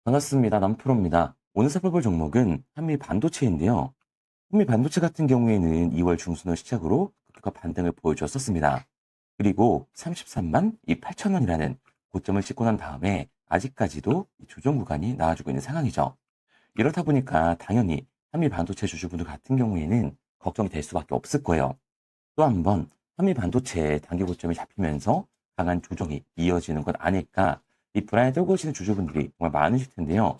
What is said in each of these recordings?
반갑습니다. 남프로입니다. 오늘 살펴볼 종목은 한미 반도체인데요. 한미 반도체 같은 경우에는 2월 중순을 시작으로 급격한 반등을 보여주었었습니다. 그리고 33만 8천 원이라는 고점을 찍고 난 다음에 아직까지도 이 조정 구간이 나와주고 있는 상황이죠. 이렇다 보니까 당연히 한미 반도체 주주분들 같은 경우에는 걱정이 될 수밖에 없을 거예요. 또 한 번 한미 반도체 단기 고점이 잡히면서 강한 조정이 이어지는 것 아닐까, 이 불안에 떨고 계시는 주주분들이 정말 많으실 텐데요.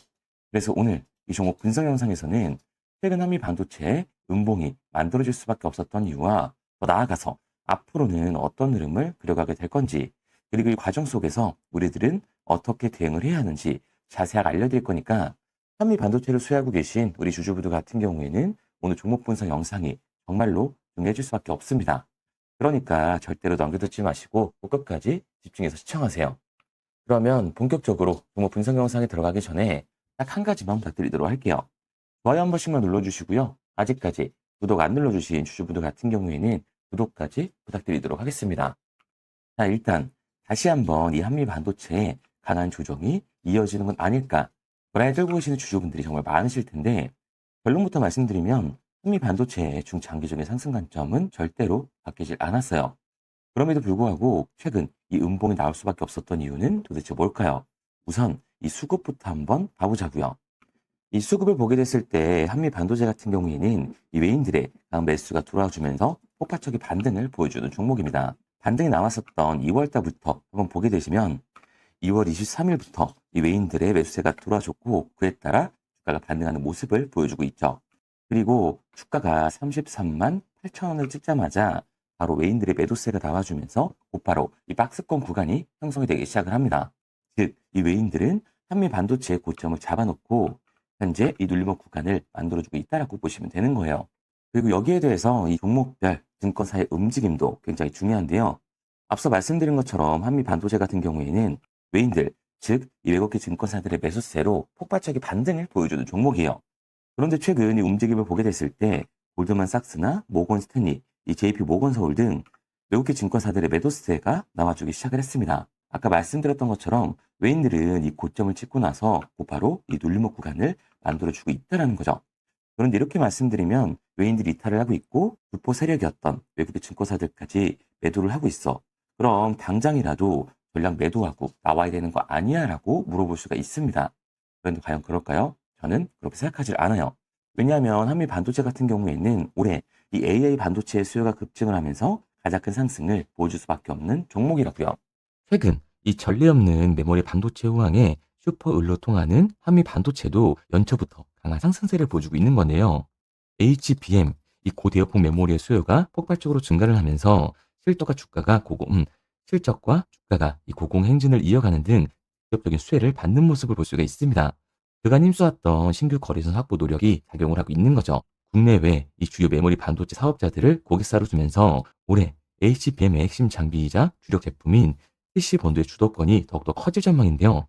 그래서 오늘 이 종목 분석 영상에서는 최근 한미 반도체 음봉이 만들어질 수밖에 없었던 이유와 더 나아가서 앞으로는 어떤 흐름을 그려가게 될 건지, 그리고 이 과정 속에서 우리들은 어떻게 대응을 해야 하는지 자세하게 알려드릴 거니까, 한미 반도체를 수혜하고 계신 우리 주주분들 같은 경우에는 오늘 종목 분석 영상이 정말로 중요해질 수밖에 없습니다. 그러니까 절대로 넘겨듣지 마시고 꼭 끝까지 집중해서 시청하세요. 그러면 본격적으로 종목 분석 영상에 들어가기 전에 딱 한 가지만 부탁드리도록 할게요. 좋아요 한 번씩만 눌러주시고요. 아직까지 구독 안 눌러주신 주주분들 같은 경우에는 구독까지 부탁드리도록 하겠습니다. 자, 일단 다시 한번 이 한미 반도체의 강한 조정이 이어지는 건 아닐까, 불안에 떨고 계시는 주주분들이 정말 많으실 텐데, 결론부터 말씀드리면 한미 반도체의 중장기적인 상승 관점은 절대로 바뀌질 않았어요. 그럼에도 불구하고 최근 이 음봉이 나올 수밖에 없었던 이유는 도대체 뭘까요? 우선 이 수급부터 한번 봐보자고요. 이 수급을 보게 됐을 때 한미 반도체 같은 경우에는 이 외인들의 강한 매수가 들어와주면서 폭발적인 반등을 보여주는 종목입니다. 반등이 나왔었던 2월 달부터 한번 보게 되시면 2월 23일부터 이 외인들의 매수세가 들어와줬고, 그에 따라 주가가 반등하는 모습을 보여주고 있죠. 그리고 주가가 33만 8천 원을 찍자마자 바로 외인들의 매도세가 나와주면서 곧바로 이 박스권 구간이 형성이 되기 시작을 합니다. 즉, 이 외인들은 한미 반도체의 고점을 잡아놓고 현재 이 눌림목 구간을 만들어주고 있다라고 보시면 되는 거예요. 그리고 여기에 대해서 이 종목별 증권사의 움직임도 굉장히 중요한데요. 앞서 말씀드린 것처럼 한미 반도체 같은 경우에는 외인들, 즉 이 외국계 증권사들의 매수세로 폭발적인 반등을 보여주는 종목이에요. 그런데 최근 이 움직임을 보게 됐을 때 골드만삭스나 모건 스탠리, 이 JP 모건 서울 등 외국계 증권사들의 매도세가 나와주기 시작을 했습니다. 아까 말씀드렸던 것처럼 외인들은 이 고점을 찍고 나서 곧바로 이 눌림목 구간을 만들어주고 있다는 거죠. 그런데 이렇게 말씀드리면 외인들이 이탈을 하고 있고 주포 세력이었던 외국의 증권사들까지 매도를 하고 있어. 그럼 당장이라도 전량 매도하고 나와야 되는 거 아니야? 라고 물어볼 수가 있습니다. 그런데 과연 그럴까요? 저는 그렇게 생각하지 않아요. 왜냐하면 한미 반도체 같은 경우에는 올해 이 AI 반도체의 수요가 급증을 하면서 가장 큰 상승을 보여줄 수밖에 없는 종목이라고요. 최근 이 전례 없는 메모리 반도체 호황에 슈퍼을로 통하는 한미 반도체도 연초부터 강한 상승세를 보여주고 있는 건데요. HBM, 이 고대역폭 메모리의 수요가 폭발적으로 증가를 하면서 실적과 주가가 실적과 주가가 이 고공행진을 이어가는 등 직접적인 수혜를 받는 모습을 볼 수가 있습니다. 그간 힘써왔던 신규 거래선 확보 노력이 작용을 하고 있는 거죠. 국내외 이 주요 메모리 반도체 사업자들을 고객사로 두면서 올해 HBM의 핵심 장비이자 주력 제품인 PC 본드의 주도권이 더욱더 커질 전망인데요.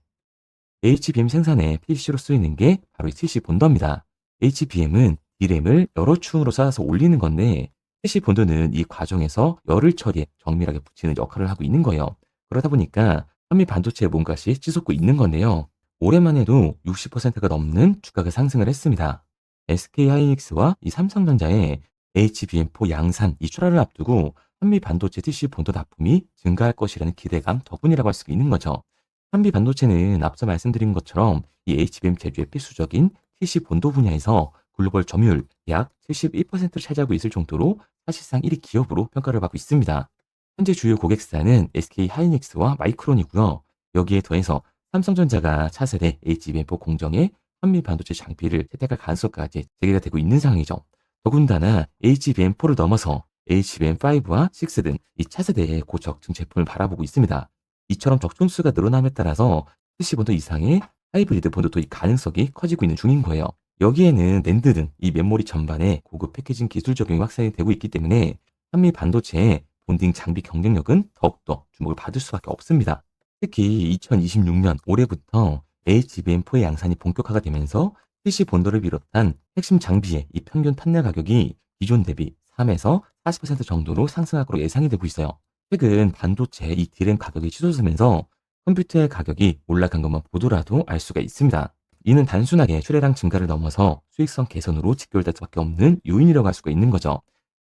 HBM 생산에 PC로 쓰이는 게 바로 이 PC 본더입니다. HBM은 D램을 여러 층으로 쌓아서 올리는 건데, PC 본드는 이 과정에서 열을 처리해 정밀하게 붙이는 역할을 하고 있는 거예요. 그러다 보니까 한미 반도체의 몸값이 치솟고 있는 건데요. 올해만 해도 60%가 넘는 주가가 상승을 했습니다. SK하이닉스와 이 삼성전자의 HBM4 양산 이 출하를 앞두고 한미 반도체 TC 본더 납품이 증가할 것이라는 기대감 덕분이라고 할 수가 있는 거죠. 한미 반도체는 앞서 말씀드린 것처럼 이 HBM 제조의 필수적인 TC 본도 분야에서 글로벌 점유율 약 71%를 차지하고 있을 정도로 사실상 1위 기업으로 평가를 받고 있습니다. 현재 주요 고객사는 SK하이닉스와 마이크론이고요. 여기에 더해서 삼성전자가 차세대 HBM4 공정에 한미 반도체 장비를 채택할 가능성까지 제기가 되고 있는 상황이죠. 더군다나 HBM4를 넘어서 HBM5와 6 등 이 차세대의 고적중 제품을 바라보고 있습니다. 이처럼 적중수가 늘어남에 따라서 PC본도 이상의 하이브리드 본도 도입 가능성이 커지고 있는 중인 거예요. 여기에는 낸드 등 이 메모리 전반에 고급 패키징 기술 적용이 확산이 되고 있기 때문에 한미 반도체의 본딩 장비 경쟁력은 더욱더 주목을 받을 수밖에 없습니다. 특히 2026년 올해부터 HBM4의 양산이 본격화가 되면서 PC 본더를 비롯한 핵심 장비의 이 평균 판매 가격이 기존 대비 3에서 40% 정도로 상승할 것으로 예상이 되고 있어요. 최근 반도체 이 D램 가격이 치솟으면서 컴퓨터의 가격이 올라간 것만 보더라도 알 수가 있습니다. 이는 단순하게 출하량 증가를 넘어서 수익성 개선으로 직결될 수밖에 없는 요인이라고 할 수가 있는 거죠.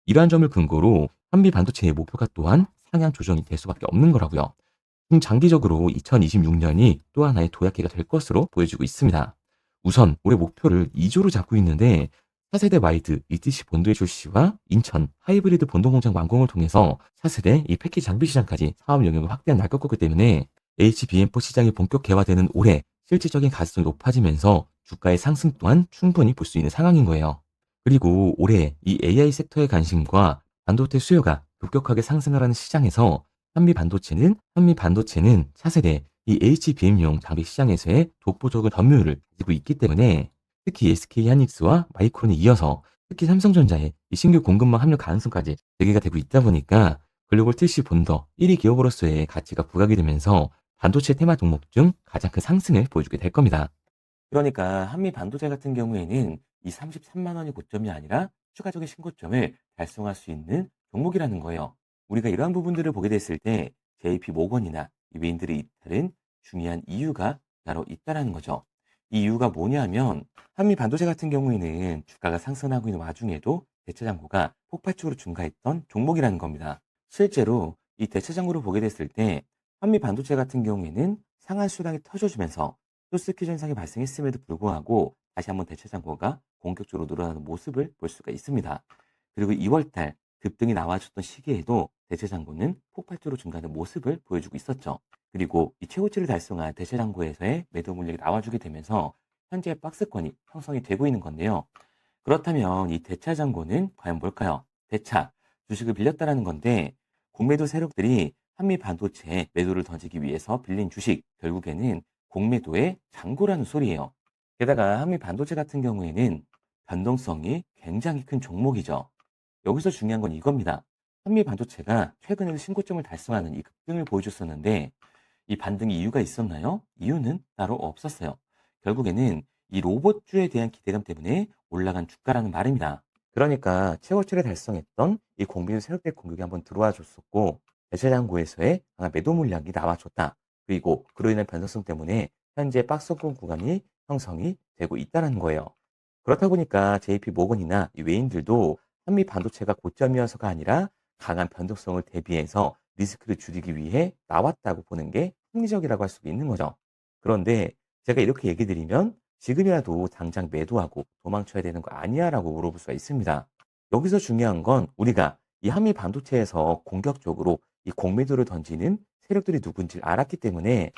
이러한 점을 근거로 한미 반도체의 목표가 또한 상향 조정이 될 수밖에 없는 거라고요. 중장기적으로 2026년이 또 하나의 도약기가 될 것으로 보여지고 있습니다. 우선 올해 목표를 2조로 잡고 있는데, 차세대 와이드 ETC 본도의 출시와 인천 하이브리드 본도 공장 완공을 통해서 차세대 이 패키지 장비 시장까지 사업 영역을 확대해 나갈 거기 때문에 HBM4 시장이 본격 개화되는 올해 실질적인 가능성이 높아지면서 주가의 상승 또한 충분히 볼 수 있는 상황인 거예요. 그리고 올해 이 AI 섹터의 관심과 반도체 수요가 급격하게 상승을 하는 시장에서 한미 반도체는 차세대 이 HBM용 장비 시장에서의 독보적인 점유율을 가지고 있기 때문에 특히 SK하이닉스와 마이크론에 이어서 특히 삼성전자의 이 신규 공급망 합류 가능성까지 제기가 되고 있다 보니까 글로벌 TC 본더 1위 기업으로서의 가치가 부각이 되면서 반도체 테마 종목 중 가장 큰 상승을 보여주게 될 겁니다. 그러니까 한미 반도체 같은 경우에는 이 33만 원이 고점이 아니라 추가적인 신고점을 달성할 수 있는 종목이라는 거예요. 우리가 이러한 부분들을 보게 됐을 때 JP 모건이나 이 외인들의 이탈은 중요한 이유가 따로 있다라는 거죠. 이 이유가 뭐냐면 한미 반도체 같은 경우에는 주가가 상승하고 있는 와중에도 대체 잔고가 폭발적으로 증가했던 종목이라는 겁니다. 실제로 이 대체 잔고를 보게 됐을 때 한미 반도체 같은 경우에는 상한 수량이 터져주면서 토스키 현상이 발생했음에도 불구하고 다시 한번 대체 잔고가 본격적으로 늘어나는 모습을 볼 수가 있습니다. 그리고 2월달 급등이 나와줬던 시기에도 대체 잔고는 폭발적으로 증가하는 모습을 보여주고 있었죠. 그리고 이 최고치를 달성한 대체 잔고에서의 매도 물량이 나와주게 되면서 현재 박스권이 형성이 되고 있는 건데요. 그렇다면 이 대차 잔고는 과연 뭘까요? 대차, 주식을 빌렸다라는 건데 공매도 세력들이 한미 반도체에 매도를 던지기 위해서 빌린 주식, 결국에는 공매도의 잔고라는 소리예요. 게다가 한미 반도체 같은 경우에는 변동성이 굉장히 큰 종목이죠. 여기서 중요한 건 이겁니다. 한미 반도체가 최근에는 신고점을 달성하는 이 급등을 보여줬었는데 이 반등의 이유가 있었나요? 이유는 따로 없었어요. 결국에는 이 로봇주에 대한 기대감 때문에 올라간 주가라는 말입니다. 그러니까 최고치를 달성했던 이 공비는 새롭게 공격이 한번 들어와 줬었고 대체장고에서의 강한 매도 물량이 나와줬다. 그리고 그로 인한 변동성 때문에 현재 박스권 구간이 형성이 되고 있다는 거예요. 그렇다 보니까 JP 모건이나 이 외인들도 한미 반도체가 고점이어서가 아니라 강한 변동성을 대비해서 리스크를 줄이기 위해 나왔다고 보는 게 합리적이라고 할 수가 있는 거죠. 그런데 제가 이렇게 얘기 드리면 지금이라도 당장 매도하고 도망쳐야 되는 거 아니야라고 물어볼 수가 있습니다. 여기서 중요한 건 우리가 이 한미 반도체에서 공격적으로 이 공매도를 던지는 세력들이 누군지 알았기 때문에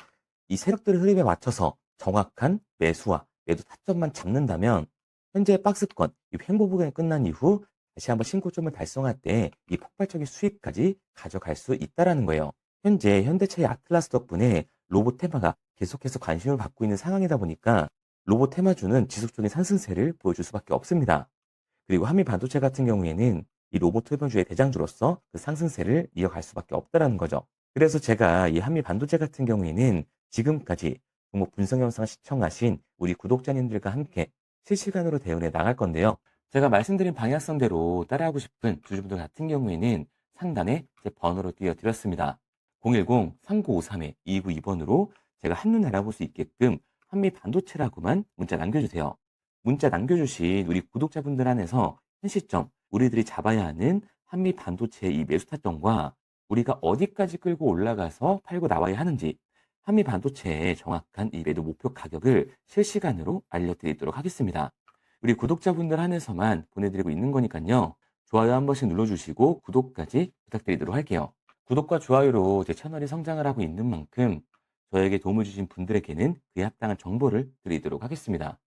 이 세력들의 흐름에 맞춰서 정확한 매수와 매도 타점만 잡는다면 현재 박스권 이 횡보 구간이 끝난 이후 다시 한번 신고점을 달성할 때 이 폭발적인 수익까지 가져갈 수 있다라는 거예요. 현재 현대차의 아틀라스 덕분에 로봇 테마가 계속해서 관심을 받고 있는 상황이다 보니까 로봇 테마주는 지속적인 상승세를 보여줄 수밖에 없습니다. 그리고 한미 반도체 같은 경우에는 이 로봇 테마주의 대장주로서 그 상승세를 이어갈 수밖에 없다라는 거죠. 그래서 제가 이 한미 반도체 같은 경우에는 지금까지 종목 분석 영상을 시청하신 우리 구독자님들과 함께 실시간으로 대응해 나갈 건데요. 제가 말씀드린 방향성대로 따라하고 싶은 주주분들 같은 경우에는 상단에 제 번호로 띄워드렸습니다. 010-3953-2922번으로 제가 한눈 알아볼 수 있게끔 한미 반도체라고만 문자 남겨주세요. 문자 남겨주신 우리 구독자분들 안에서 현 시점 우리들이 잡아야 하는 한미 반도체의 이 매수 타점과 우리가 어디까지 끌고 올라가서 팔고 나와야 하는지 한미 반도체의 정확한 이 매도 목표 가격을 실시간으로 알려드리도록 하겠습니다. 우리 구독자분들 한해서만 보내드리고 있는 거니까요. 좋아요 한 번씩 눌러주시고 구독까지 부탁드리도록 할게요. 구독과 좋아요로 제 채널이 성장을 하고 있는 만큼 저에게 도움을 주신 분들에게는 그에 합당한 정보를 드리도록 하겠습니다.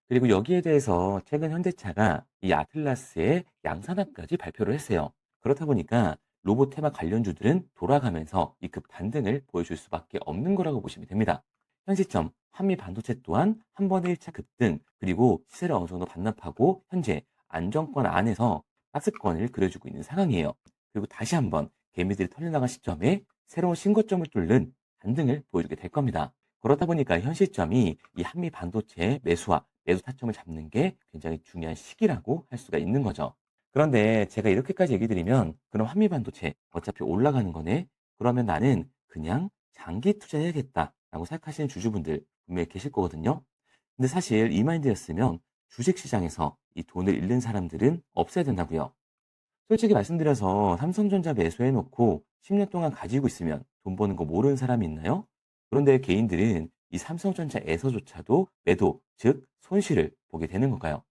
그리고 여기에 대해서 최근 현대차가 이 아틀라스의 양산화까지 발표를 했어요. 그렇다 보니까 로봇 테마 관련주들은 돌아가면서 이 급 반등을 보여줄 수밖에 없는 거라고 보시면 됩니다. 현 시점 한미 반도체 또한 한 번의 1차 급등 그리고 시세를 어느 정도 반납하고 현재 안정권 안에서 박스권을 그려주고 있는 상황이에요. 그리고 다시 한번 개미들이 털려나간 시점에 새로운 신고점을 뚫는 반등을 보여주게 될 겁니다. 그렇다 보니까 현 시점이 이 한미 반도체의 매수와 매도 타점을 잡는 게 굉장히 중요한 시기라고 할 수가 있는 거죠. 그런데 제가 이렇게까지 얘기 드리면 그럼 한미 반도체 어차피 올라가는 거네. 그러면 나는 그냥 장기 투자해야겠다라고 생각하시는 주주분들 분명히 계실 거거든요. 근데 사실 이 마인드였으면 주식시장에서 이 돈을 잃는 사람들은 없어야 된다고요. 솔직히 말씀드려서 삼성전자 매수해놓고 10년 동안 가지고 있으면 돈 버는 거 모르는 사람이 있나요? 그런데 개인들은 이 삼성전자에서조차도 매도, 즉 손실을 보게 되는 건가요?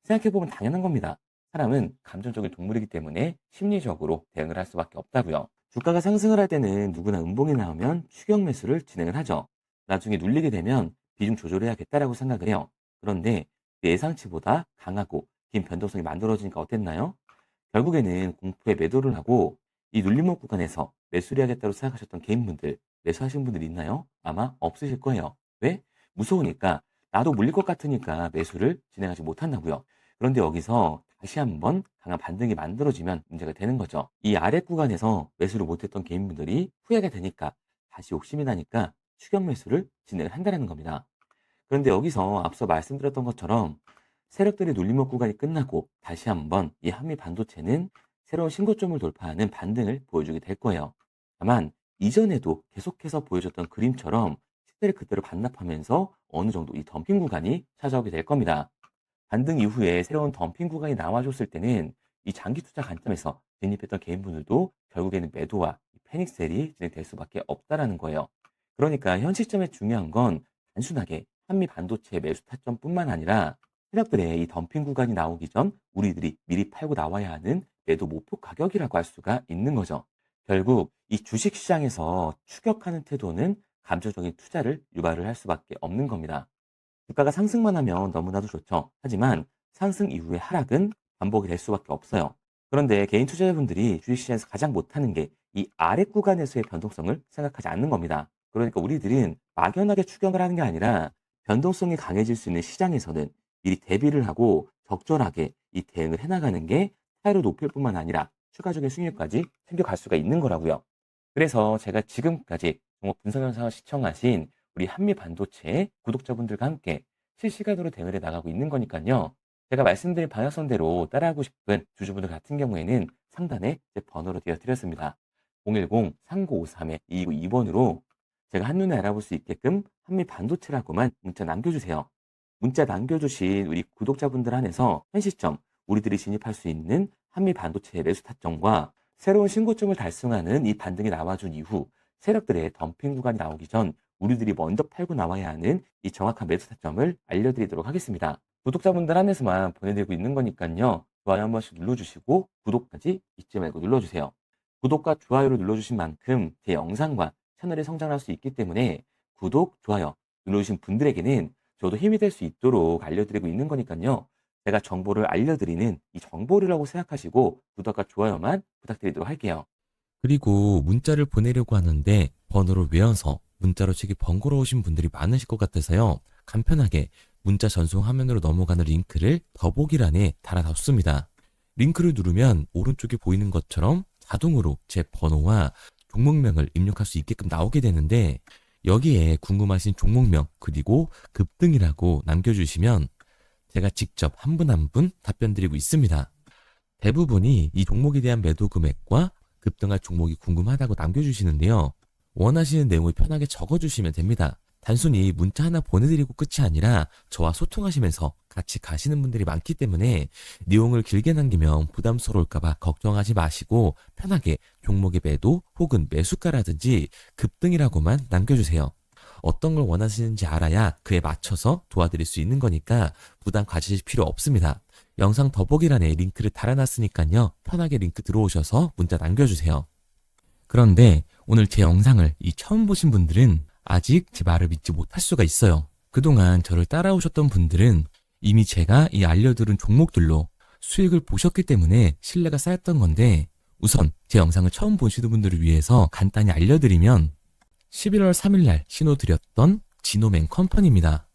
생각해보면 당연한 겁니다. 사람은 감정적인 동물이기 때문에 심리적으로 대응을 할 수밖에 없다고요. 주가가 상승을 할 때는 누구나 음봉이 나오면 추격 매수를 진행을 하죠. 나중에 눌리게 되면 비중 조절해야겠다라고 생각을 해요. 그런데 예상치보다 강하고 긴 변동성이 만들어지니까 어땠나요? 결국에는 공포에 매도를 하고 이 눌림목 구간에서 매수를 해야겠다고 생각하셨던 개인분들, 매수하신 분들 있나요? 아마 없으실 거예요. 왜? 무서우니까, 나도 물릴 것 같으니까 매수를 진행하지 못한다고요. 그런데 여기서 다시 한번 강한 반등이 만들어지면 문제가 되는 거죠. 이 아래 구간에서 매수를 못했던 개인분들이 후회가 되니까 다시 욕심이 나니까 추격 매수를 진행을 한다는 겁니다. 그런데 여기서 앞서 말씀드렸던 것처럼 세력들의 눌림목 구간이 끝나고 다시 한번 이 한미 반도체는 새로운 신고점을 돌파하는 반등을 보여주게 될 거예요. 다만 이전에도 계속해서 보여줬던 그림처럼 시세를 그대로 반납하면서 어느 정도 이 덤핑 구간이 찾아오게 될 겁니다. 반등 이후에 새로운 덤핑 구간이 나와줬을 때는 이 장기 투자 관점에서 진입했던 개인분들도 결국에는 매도와 패닉셀이 진행될 수밖에 없다라는 거예요. 그러니까 현 시점에 중요한 건 단순하게 한미 반도체 매수 타점뿐만 아니라 세력들의 이 덤핑 구간이 나오기 전 우리들이 미리 팔고 나와야 하는 매도 목표 가격이라고 할 수가 있는 거죠. 결국 이 주식 시장에서 추격하는 태도는 감정적인 투자를 유발을 할 수밖에 없는 겁니다. 주가가 상승만 하면 너무나도 좋죠. 하지만 상승 이후의 하락은 반복이 될 수밖에 없어요. 그런데 개인 투자자분들이 주식시장에서 가장 못하는 게 이 아래 구간에서의 변동성을 생각하지 않는 겁니다. 그러니까 우리들은 막연하게 추격을 하는 게 아니라 변동성이 강해질 수 있는 시장에서는 미리 대비를 하고 적절하게 이 대응을 해나가는 게 타율을 높일 뿐만 아니라 추가적인 수익률까지 챙겨갈 수가 있는 거라고요. 그래서 제가 지금까지 종목 분석 영상을 시청하신 우리 한미 반도체 구독자분들과 함께 실시간으로 대응을 해 나가고 있는 거니까요. 제가 말씀드린 방향성대로 따라하고 싶은 주주분들 같은 경우에는 상단에 제 번호로 띄워드렸습니다. 010-3953-2292번으로 제가 한눈에 알아볼 수 있게끔 한미 반도체라고만 문자 남겨주세요. 문자 남겨주신 우리 구독자분들 안에서 현 시점 우리들이 진입할 수 있는 한미 반도체의 매수 타점과 새로운 신고점을 달성하는 이 반등이 나와준 이후 세력들의 덤핑 구간이 나오기 전 우리들이 먼저 팔고 나와야 하는 이 정확한 매수 타점을 알려드리도록 하겠습니다. 구독자분들 한해서만 보내드리고 있는 거니까요. 좋아요 한 번씩 눌러주시고 구독까지 잊지 말고 눌러주세요. 구독과 좋아요를 눌러주신 만큼 제 영상과 채널이 성장할 수 있기 때문에 구독, 좋아요 눌러주신 분들에게는 저도 힘이 될 수 있도록 알려드리고 있는 거니까요. 제가 정보를 알려드리는 이 정보류라고 생각하시고 구독과 좋아요만 부탁드리도록 할게요. 그리고 문자를 보내려고 하는데 번호를 외워서 문자로 치기 번거로우신 분들이 많으실 것 같아서요. 간편하게 문자 전송 화면으로 넘어가는 링크를 더보기란에 달아놨습니다. 링크를 누르면 오른쪽에 보이는 것처럼 자동으로 제 번호와 종목명을 입력할 수 있게끔 나오게 되는데 여기에 궁금하신 종목명 그리고 급등이라고 남겨주시면 제가 직접 한 분 한 분 답변 드리고 있습니다. 대부분이 이 종목에 대한 매도 금액과 급등할 종목이 궁금하다고 남겨주시는데요. 원하시는 내용을 편하게 적어주시면 됩니다. 단순히 문자 하나 보내드리고 끝이 아니라 저와 소통하시면서 같이 가시는 분들이 많기 때문에 내용을 길게 남기면 부담스러울까봐 걱정하지 마시고 편하게 종목의 매도 혹은 매수가라든지 급등이라고만 남겨주세요. 어떤 걸 원하시는지 알아야 그에 맞춰서 도와드릴 수 있는 거니까 부담 가지실 필요 없습니다. 영상 더보기란에 링크를 달아놨으니까요. 편하게 링크 들어오셔서 문자 남겨주세요. 그런데 오늘 제 영상을 처음 보신 분들은 아직 제 말을 믿지 못할 수가 있어요. 그동안 저를 따라오셨던 분들은 이미 제가 알려드린 종목들로 수익을 보셨기 때문에 신뢰가 쌓였던 건데 우선 제 영상을 처음 보시는 분들을 위해서 간단히 알려드리면 11월 3일날 신호드렸던 지노맨 컴퍼니입니다.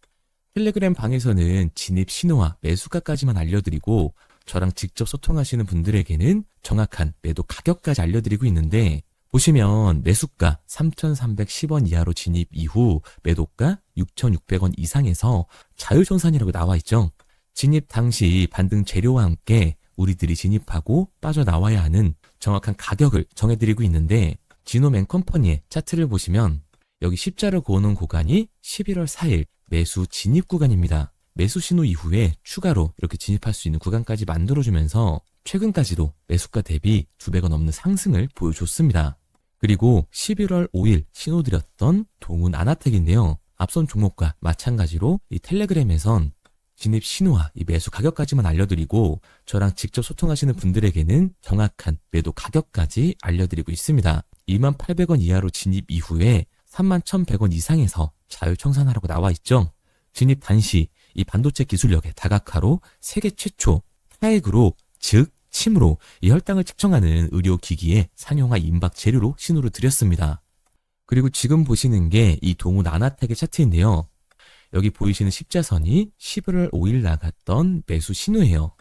텔레그램 방에서는 진입 신호와 매수가까지만 알려드리고 저랑 직접 소통하시는 분들에게는 정확한 매도 가격까지 알려드리고 있는데 보시면 매수가 3,310원 이하로 진입 이후 매도가 6,600원 이상에서 자유전산이라고 나와 있죠. 진입 당시 반등 재료와 함께 우리들이 진입하고 빠져나와야 하는 정확한 가격을 정해드리고 있는데 지노맨 컴퍼니의 차트를 보시면 여기 십자를 그어놓은 구간이 11월 4일 매수 진입 구간입니다. 매수 신호 이후에 추가로 이렇게 진입할 수 있는 구간까지 만들어주면서 최근까지도 매수가 대비 2배가 넘는 상승을 보여줬습니다. 그리고 11월 5일 신호드렸던 동훈 아나텍인데요. 앞선 종목과 마찬가지로 이 텔레그램에선 진입 신호와 이 매수 가격까지만 알려드리고 저랑 직접 소통하시는 분들에게는 정확한 매도 가격까지 알려드리고 있습니다. 28,000원 이하로 진입 이후에 31,100원 이상에서 자율청산하라고 나와 있죠. 진입 단시 이 반도체 기술력의 다각화로 세계 최초 타액으로 즉 침으로 이 혈당을 측정하는 의료기기의 상용화 임박 재료로 신호를 드렸습니다. 그리고 지금 보시는 게 이 동훈 아나텍의 차트인데요. 여기 보이시는 십자선이 11월 5일 나갔던 매수 신호예요.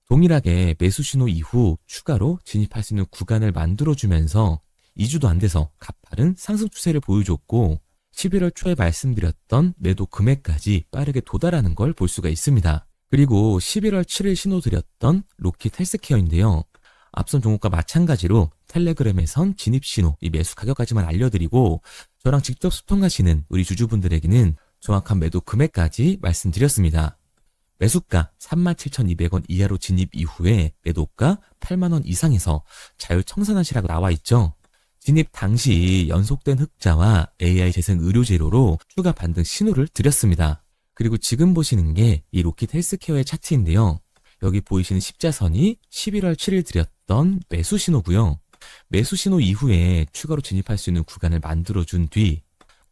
동일하게 매수 신호 이후 추가로 진입할 수 있는 구간을 만들어주면서 2주도 안 돼서 가파른 상승 추세를 보여줬고 11월 초에 말씀드렸던 매도 금액까지 빠르게 도달하는 걸 볼 수가 있습니다. 그리고 11월 7일 신호 드렸던 로킷 헬스케어인데요. 앞선 종목과 마찬가지로 텔레그램에선 진입 신호, 이 매수 가격까지만 알려드리고 저랑 직접 소통하시는 우리 주주분들에게는 정확한 매도 금액까지 말씀드렸습니다. 매수가 37,200원 이하로 진입 이후에 매도가 8만원 이상에서 자율청산하시라고 나와 있죠. 진입 당시 연속된 흑자와 AI 재생 의료 재료로 추가 반등 신호를 드렸습니다. 그리고 지금 보시는 게 이 로킷 헬스케어의 차트인데요. 여기 보이시는 십자선이 11월 7일 드렸던 매수 신호고요. 매수 신호 이후에 추가로 진입할 수 있는 구간을 만들어준 뒤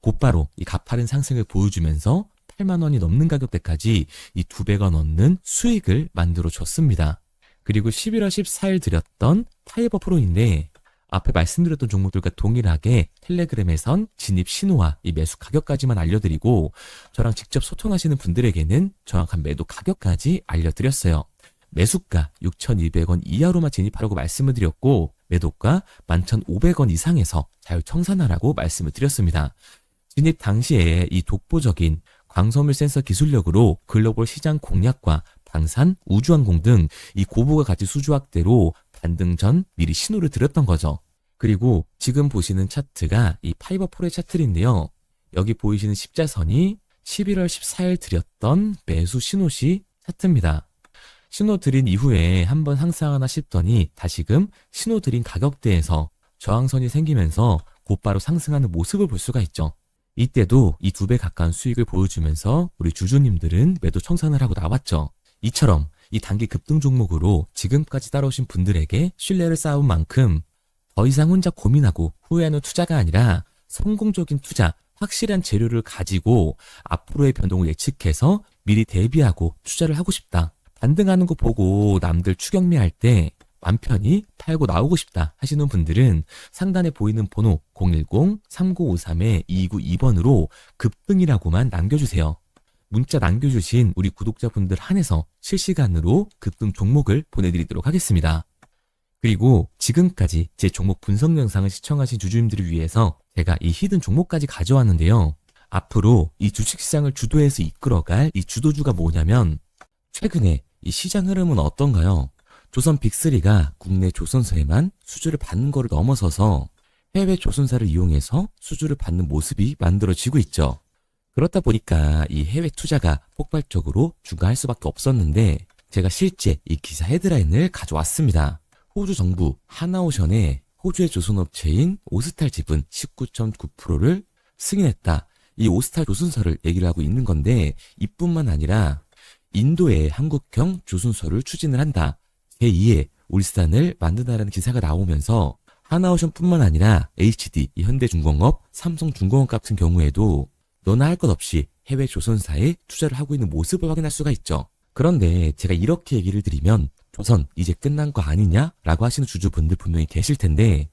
곧바로 이 가파른 상승을 보여주면서 8만 원이 넘는 가격대까지 이 2배가 넘는 수익을 만들어줬습니다. 그리고 11월 14일 드렸던 파이버 프로인데 앞에 말씀드렸던 종목들과 동일하게 텔레그램에선 진입 신호와 이 매수 가격까지만 알려드리고 저랑 직접 소통하시는 분들에게는 정확한 매도 가격까지 알려드렸어요. 매수가 6,200원 이하로만 진입하라고 말씀을 드렸고 매도가 11,500원 이상에서 자율청산하라고 말씀을 드렸습니다. 진입 당시에 이 독보적인 광섬유 센서 기술력으로 글로벌 시장 공략과 방산, 우주항공 등 이 고부가 가치 수주 확대로 반등 전 미리 신호를 드렸던 거죠. 그리고 지금 보시는 차트가 이 파이버 프로의 차트인데요. 여기 보이시는 십자선이 11월 14일 드렸던 매수 신호시 차트입니다. 신호 드린 이후에 한번 상승하나 싶더니 다시금 신호 드린 가격대에서 저항선이 생기면서 곧바로 상승하는 모습을 볼 수가 있죠. 이때도 이 2배 가까운 수익을 보여주면서 우리 주주님들은 매도 청산을 하고 나왔죠. 이처럼 이 단기 급등 종목으로 지금까지 따라오신 분들에게 신뢰를 쌓은 만큼 더 이상 혼자 고민하고 후회하는 투자가 아니라 성공적인 투자, 확실한 재료를 가지고 앞으로의 변동을 예측해서 미리 대비하고 투자를 하고 싶다. 반등하는 거 보고 남들 추격매할 때 맘 편히 팔고 나오고 싶다 하시는 분들은 상단에 보이는 번호 010-3953-2292번으로 급등이라고만 남겨주세요. 문자 남겨주신 우리 구독자분들 한해서 실시간으로 급등 종목을 보내드리도록 하겠습니다. 그리고 지금까지 제 종목 분석 영상을 시청하신 주주님들을 위해서 제가 이 히든 종목까지 가져왔는데요. 앞으로 이 주식시장을 주도해서 이끌어갈 이 주도주가 뭐냐면 최근에 이 시장 흐름은 어떤가요? 조선 빅3가 국내 조선사에만 수주를 받는 거를 넘어서서 해외 조선사를 이용해서 수주를 받는 모습이 만들어지고 있죠. 그렇다 보니까 이 해외 투자가 폭발적으로 증가할 수밖에 없었는데 제가 실제 이 기사 헤드라인을 가져왔습니다. 호주 정부 하나오션에 호주의 조선업체인 오스탈 지분 19.9%를 승인했다. 이 오스탈 조선사를 얘기를 하고 있는 건데 이뿐만 아니라 인도의 한국형 조선소를 추진을 한다. 제2의 울산을 만든다라는 기사가 나오면서 하나오션뿐만 아니라 HD, 현대중공업, 삼성중공업 같은 경우에도 너나 할 것 없이 해외 조선사에 투자를 하고 있는 모습을 확인할 수가 있죠. 그런데 제가 이렇게 얘기를 드리면 조선 이제 끝난 거 아니냐라고 하시는 주주분들 분명히 계실 텐데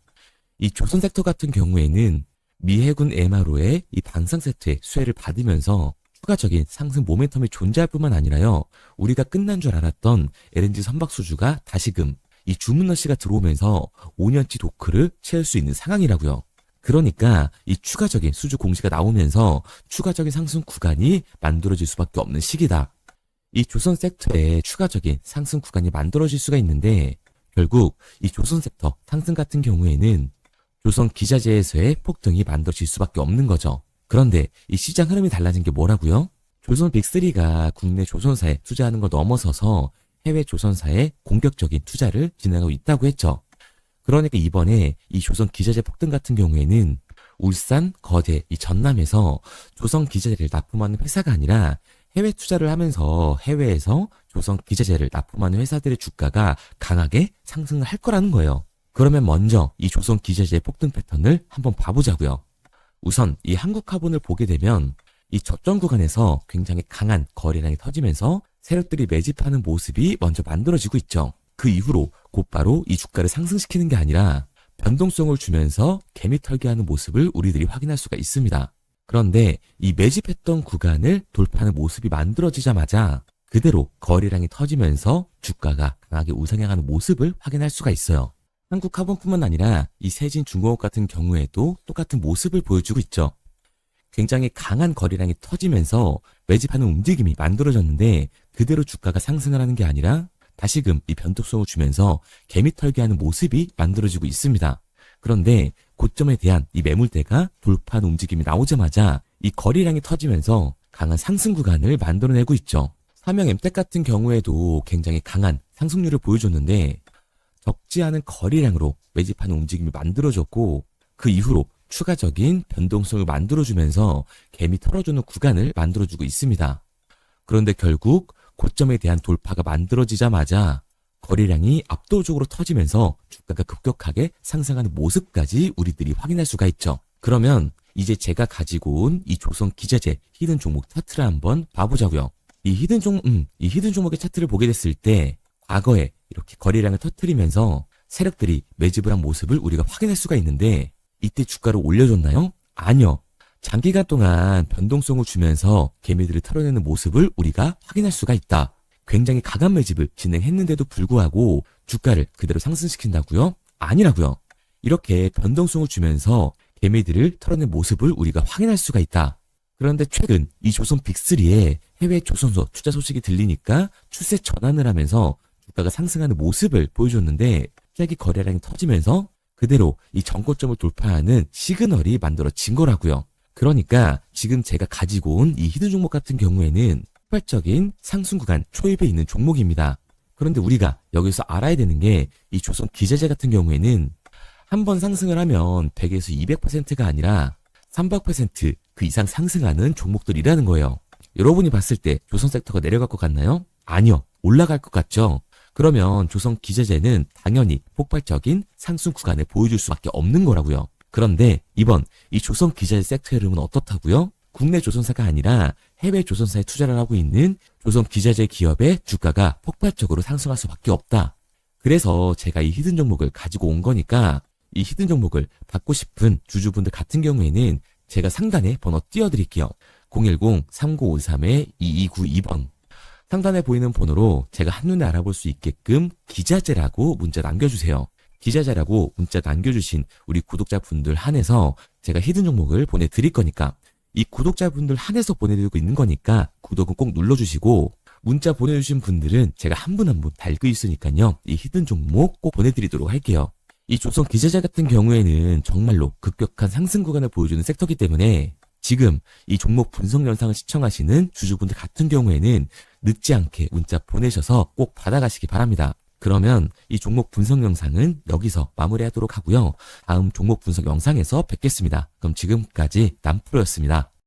이 조선 섹터 같은 경우에는 미 해군 MRO의 이 방산 세트의 수혜를 받으면서 추가적인 상승 모멘텀이 존재할 뿐만 아니라요. 우리가 끝난 줄 알았던 LNG 선박 수주가 다시금 이 주문러시가 들어오면서 5년치 도크를 채울 수 있는 상황이라고요. 그러니까 이 추가적인 수주 공시가 나오면서 추가적인 상승 구간이 만들어질 수밖에 없는 시기다. 이 조선 섹터에 추가적인 상승 구간이 만들어질 수가 있는데 결국 이 조선 섹터 상승 같은 경우에는 조선 기자재에서의 폭등이 만들어질 수밖에 없는 거죠. 그런데 이 시장 흐름이 달라진 게 뭐라고요? 조선 빅3가 국내 조선사에 투자하는 걸 넘어서서 해외 조선사에 공격적인 투자를 진행하고 있다고 했죠. 그러니까 이번에 이 조선 기자재 폭등 같은 경우에는 울산, 거제, 이 전남에서 조선 기자재를 납품하는 회사가 아니라 해외 투자를 하면서 해외에서 조선 기자재를 납품하는 회사들의 주가가 강하게 상승을 할 거라는 거예요. 그러면 먼저 이 조선 기자재의 폭등 패턴을 한번 봐보자고요. 우선 이 한국화본을 보게 되면 이 저점 구간에서 굉장히 강한 거래량이 터지면서 세력들이 매집하는 모습이 먼저 만들어지고 있죠. 그 이후로 곧바로 이 주가를 상승시키는 게 아니라 변동성을 주면서 개미털기하는 모습을 우리들이 확인할 수가 있습니다. 그런데 이 매집했던 구간을 돌파하는 모습이 만들어지자마자 그대로 거래량이 터지면서 주가가 강하게 우상향하는 모습을 확인할 수가 있어요. 한국화본뿐만 아니라 이 세진중공업 같은 경우에도 똑같은 모습을 보여주고 있죠. 굉장히 강한 거래량이 터지면서 매집하는 움직임이 만들어졌는데 그대로 주가가 상승을 하는 게 아니라 다시금 이 변동성을 주면서 개미털기하는 모습이 만들어지고 있습니다. 그런데 고점에 대한 이 매물대가 돌파하는 움직임이 나오자마자 이 거래량이 터지면서 강한 상승 구간을 만들어내고 있죠. 삼형 엠텍 같은 경우에도 굉장히 강한 상승률을 보여줬는데 적지 않은 거래량으로 매집하는 움직임이 만들어졌고 그 이후로 추가적인 변동성을 만들어주면서 개미 털어주는 구간을 만들어주고 있습니다. 그런데 결국 고점에 대한 돌파가 만들어지자마자 거래량이 압도적으로 터지면서 주가가 급격하게 상승하는 모습까지 우리들이 확인할 수가 있죠. 그러면 이제 제가 가지고 온 이 조선 기자재 히든 종목 차트를 한번 봐보자고요. 이 히든 종목의 차트를 보게 됐을 때 과거에 이렇게 거래량을 터뜨리면서 세력들이 매집을 한 모습을 우리가 확인할 수가 있는데 이때 주가를 올려줬나요? 아니요. 장기간 동안 변동성을 주면서 개미들을 털어내는 모습을 우리가 확인할 수가 있다. 굉장히 강한 매집을 진행했는데도 불구하고 주가를 그대로 상승시킨다고요? 아니라고요. 이렇게 변동성을 주면서 개미들을 털어낸 모습을 우리가 확인할 수가 있다. 그런데 최근 이 조선 빅3의 해외 조선소 투자 소식이 들리니까 추세 전환을 하면서 주가가 상승하는 모습을 보여줬는데 갑자기 거래량이 터지면서 그대로 이 전고점을 돌파하는 시그널이 만들어진 거라고요. 그러니까 지금 제가 가지고 온 이 히든 종목 같은 경우에는 폭발적인 상승 구간 초입에 있는 종목입니다. 그런데 우리가 여기서 알아야 되는 게 이 조선 기자재 같은 경우에는 한번 상승을 하면 100에서 200%가 아니라 300% 그 이상 상승하는 종목들이라는 거예요. 여러분이 봤을 때 조선 섹터가 내려갈 것 같나요? 아니요. 올라갈 것 같죠? 그러면 조선 기자재는 당연히 폭발적인 상승 구간을 보여줄 수밖에 없는 거라고요. 그런데 이번 이 조선 기자재 섹터의 흐름은 어떻다고요? 국내 조선사가 아니라 해외 조선사에 투자를 하고 있는 조선 기자재 기업의 주가가 폭발적으로 상승할 수밖에 없다. 그래서 제가 이 히든 종목을 가지고 온 거니까 이 히든 종목을 받고 싶은 주주분들 같은 경우에는 제가 상단에 번호 띄워드릴게요. 010-3953-2292번. 상단에 보이는 번호로 제가 한눈에 알아볼 수 있게끔 기자재라고 문자 남겨주세요. 기자재라고 문자 남겨주신 우리 구독자분들 한해서 제가 히든 종목을 보내드릴 거니까 이 구독자분들 한해서 보내드리고 있는 거니까 구독은 꼭 눌러주시고 문자 보내주신 분들은 제가 한 분 한 분 달고 있으니까요. 이 히든 종목 꼭 보내드리도록 할게요. 이 조선 기자재 같은 경우에는 정말로 급격한 상승 구간을 보여주는 섹터이기 때문에 지금 이 종목 분석 영상을 시청하시는 주주분들 같은 경우에는 늦지 않게 문자 보내셔서 꼭 받아가시기 바랍니다. 그러면 이 종목 분석 영상은 여기서 마무리하도록 하고요. 다음 종목 분석 영상에서 뵙겠습니다. 그럼 지금까지 남프로였습니다.